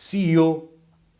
CEO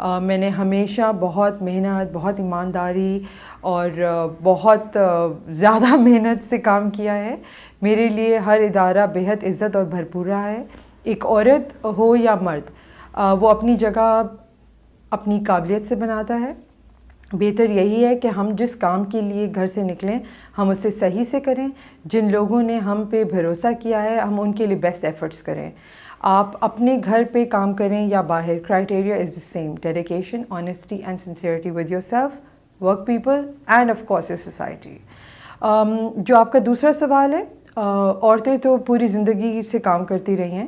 میں نے ہمیشہ بہت محنت، بہت ایمانداری اور بہت زیادہ محنت سے کام کیا ہے. میرے لیے ہر ادارہ بےحد عزت اور بھرپور رہا ہے. ایک عورت ہو یا مرد، وہ اپنی جگہ اپنی قابلیت سے بناتا ہے. بہتر یہی ہے کہ ہم جس کام کے لیے گھر سے نکلیں ہم اسے صحیح سے کریں. جن لوگوں نے ہم پہ بھروسہ کیا ہے ہم ان کے لیے بیسٹ ایفرٹس کریں. آپ اپنے گھر پہ کام کریں یا باہر، criteria is the same: dedication, honesty and sincerity with your self, work people and of course your society. جو آپ کا دوسرا سوال ہے، عورتیں تو پوری زندگی سے کام کرتی رہی ہیں.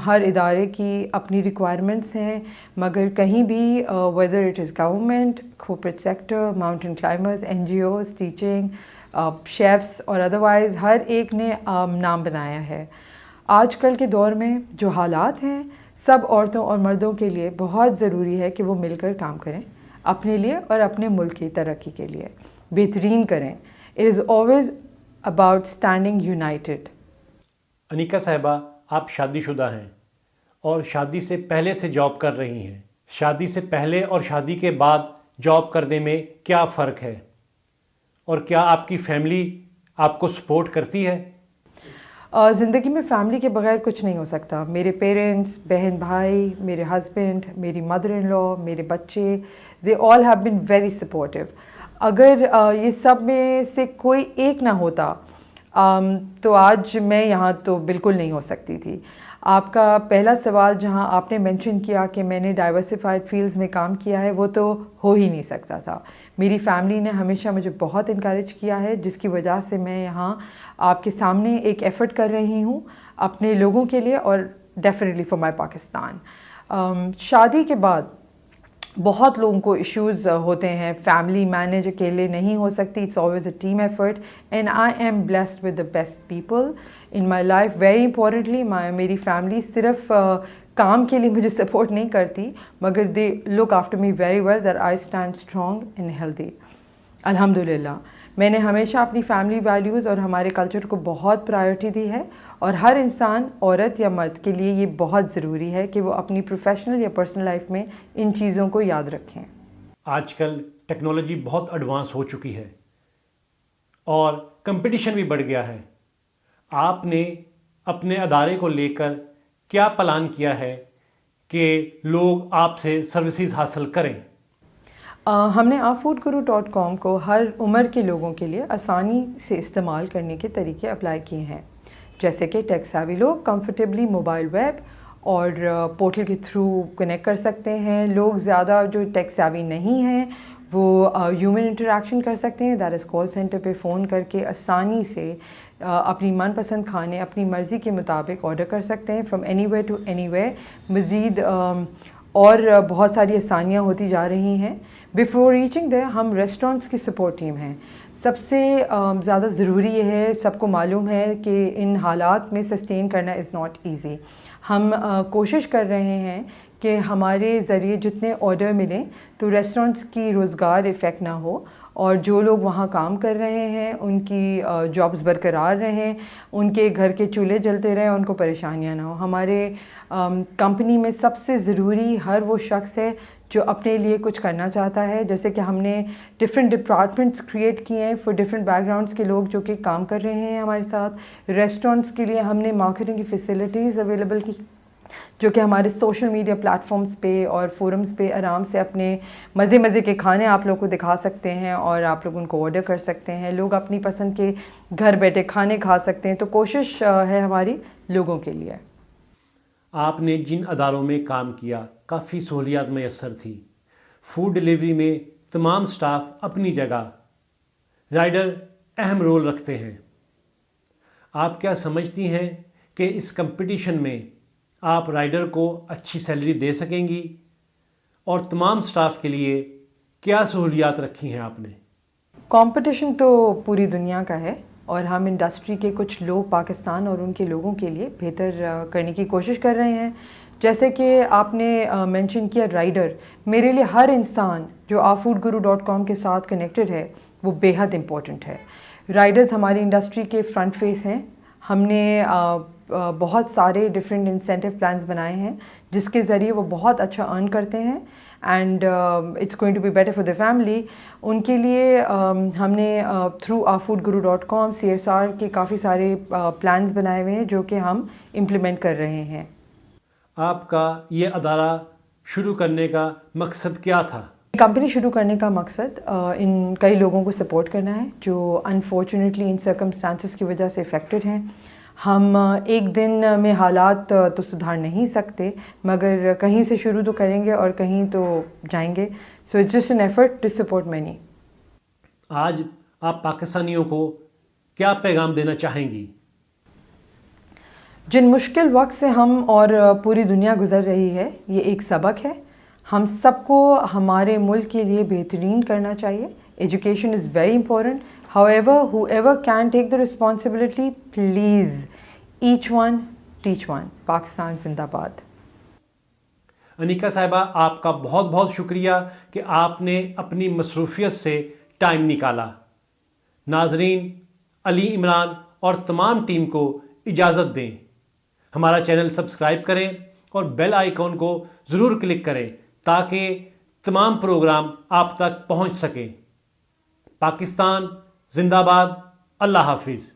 ہر ادارے کی اپنی ریکوائرمنٹس ہیں، مگر کہیں بھی whether it is government, corporate sector, mountain climbers, NGOs، teaching, chefs اور ادروائز، ہر ایک نے نام بنایا ہے. آج کل کے دور میں جو حالات ہیں، سب عورتوں اور مردوں کے لیے بہت ضروری ہے کہ وہ مل کر کام کریں، اپنے لیے اور اپنے ملک کی ترقی کے لیے بہترین کریں. It is always about standing united. Anika صاحبہ، آپ شادی شدہ ہیں اور شادی سے پہلے سے جاب کر رہی ہیں. شادی سے پہلے اور شادی کے بعد جاب کرنے میں کیا فرق ہے، اور کیا آپ کی فیملی آپ کو سپورٹ کرتی ہے؟ زندگی میں فیملی کے بغیر کچھ نہیں ہو سکتا. میرے پیرنٹس، بہن بھائی، میرے ہسبینڈ، میری مدر ان لا، میرے بچے، they all have been very supportive. اگر یہ سب میں سے کوئی ایک نہ ہوتا تو آج میں یہاں تو بالکل نہیں ہو سکتی تھی. آپ کا پہلا سوال جہاں آپ نے مینشن کیا کہ میں نے ڈائیورسفائڈ فیلڈز میں کام کیا ہے، وہ تو ہو ہی نہیں سکتا تھا. میری فیملی نے ہمیشہ مجھے بہت انکریج کیا ہے، جس کی وجہ سے میں یہاں آپ کے سامنے ایک ایفرٹ کر رہی ہوں اپنے لوگوں کے لیے اور ڈیفینیٹلی فار مائی پاکستان. شادی کے بعد بہت لوگوں کو ایشوز ہوتے ہیں. فیملی مینیج اکیلے نہیں ہو سکتی. It's always a team effort and I am blessed with the best people in my life. Very importantly میری فیملی صرف کام کے لیے مجھے سپورٹ نہیں کرتی، مگر they look after me very well that I stand strong and healthy. الحمد للہ میں نے ہمیشہ اپنی فیملی ویلیوز اور ہمارے کلچر کو بہت پرائیورٹی دی ہے، اور ہر انسان، عورت یا مرد کے لیے یہ بہت ضروری ہے کہ وہ اپنی پروفیشنل یا پرسنل لائف میں ان چیزوں کو یاد رکھیں. آج کل ٹیکنالوجی بہت ایڈوانس ہو چکی ہے اور کمپٹیشن بھی بڑھ گیا ہے. آپ نے اپنے ادارے کو لے کر کیا پلان کیا ہے کہ لوگ آپ سے سروسز حاصل کریں؟ ہم نے foodguru.com کو ہر عمر کے لوگوں کے لیے آسانی سے استعمال کرنے کے طریقے اپلائی کیے ہیں، جیسے کہ ٹیک سیوی لوگ کمفرٹیبلی موبائل ویب اور پورٹل کے تھرو کنیکٹ کر سکتے ہیں. لوگ زیادہ جو ٹیک سیوی نہیں ہیں وہ ہیومن انٹریکشن کر سکتے ہیں، دیٹ از کال سینٹر پہ فون کر کے آسانی سے اپنی من پسند کھانے اپنی مرضی کے مطابق آرڈر کر سکتے ہیں from anywhere to anywhere. مزید اور بہت ساری آسانیاں ہوتی جا رہی ہیں. بیفور ریچنگ دیر ہم ریسٹورینٹس کی سپورٹ ٹیم ہیں. سب سے زیادہ ضروری یہ ہے، سب کو معلوم ہے کہ ان حالات میں سسٹین کرنا از ناٹ ایزی. ہم کوشش کر رہے ہیں کہ ہمارے ذریعے جتنے آرڈر ملیں تو ریسٹورینٹس کی روزگار افیکٹ نہ ہو، اور جو لوگ وہاں کام کر رہے ہیں ان کی جابس برقرار رہیں، ان کے گھر کے چولہے جلتے رہیں، ان کو پریشانیاں نہ ہو. ہمارے کمپنی میں سب سے ضروری ہر وہ شخص ہے جو اپنے لیے کچھ کرنا چاہتا ہے. جیسے کہ ہم نے ڈفرینٹ ڈپارٹمنٹس کریٹ کیے ہیں فار ڈفرینٹ بیک گراؤنڈس کے لوگ جو کہ کام کر رہے ہیں ہمارے ساتھ. ریسٹورینٹس کے لیے ہم نے مارکیٹنگ کی فیسلٹیز اویلیبل کی، جو کہ ہمارے سوشل میڈیا پلیٹفارمز پہ اور فورمز پہ آرام سے اپنے مزے کے کھانے آپ لوگ کو دکھا سکتے ہیں اور آپ لوگ ان کو آرڈر کر سکتے ہیں. لوگ اپنی پسند کے گھر بیٹھے کھانے کھا سکتے ہیں. تو کوشش ہے ہماری لوگوں کے لیے. آپ نے جن اداروں میں کام کیا کافی سہولیات میسر تھی. فوڈ ڈلیوری میں تمام سٹاف اپنی جگہ، رائڈر اہم رول رکھتے ہیں. آپ کیا سمجھتی ہیں کہ اس کمپٹیشن میں آپ رائڈر کو اچھی سیلری دے سکیں گی، اور تمام سٹاف کے لیے کیا سہولیات رکھی ہیں آپ نے؟ کمپٹیشن تو پوری دنیا کا ہے، اور ہم انڈسٹری کے کچھ لوگ پاکستان اور ان کے لوگوں کے لیے بہتر کرنے کی کوشش کر رہے ہیں. جیسے کہ آپ نے مینشن کیا رائڈر، میرے لیے ہر انسان جو foodguru.com کے ساتھ کنیکٹڈ ہے وہ بے حد امپورٹنٹ ہے. رائڈرز ہماری انڈسٹری کے فرنٹ فیس ہیں. ہم نے بہت سارے ڈفرینٹ انسینٹیو پلانز بنائے ہیں جس کے ذریعے وہ بہت اچھا ارن کرتے ہیں. And it's going to be better for the family. ان کے لیے ہم نے تھرو foodguru.com CSR کے کافی سارے پلانز بنائے ہوئے ہیں جو کہ ہم امپلیمنٹ کر رہے ہیں. آپ کا یہ ادارہ شروع کرنے کا مقصد کیا تھا؟ کمپنی شروع کرنے کا مقصد ان کئی لوگوں کو سپورٹ کرنا ہے جو انفارچونیٹلی ان سرکمسٹانسز کی وجہ سے افیکٹڈ ہیں. ہم ایک دن میں حالات تو سدھار نہیں سکتے مگر کہیں سے شروع تو کریں گے اور کہیں تو جائیں گے. So it's just an effort to support many. آج آپ پاکستانیوں کو کیا پیغام دینا چاہیں گی؟ جن مشکل وقت سے ہم اور پوری دنیا گزر رہی ہے یہ ایک سبق ہے. ہم سب کو ہمارے ملک کے لیے بہترین کرنا چاہیے. Education is very important. However, whoever can take the responsibility, please, each one, teach one. Pakistan زندہ باد. انیکا صاحبہ آپ کا بہت بہت شکریہ کہ آپ نے اپنی مصروفیت سے ٹائم نکالا. ناظرین، علی عمران اور تمام ٹیم کو اجازت دیں. ہمارا چینل سبسکرائب کریں اور بیل آئیکن کو ضرور کلک کریں تاکہ تمام پروگرام آپ تک پہنچ سکیں. پاکستان زندہ باد. اللہ حافظ.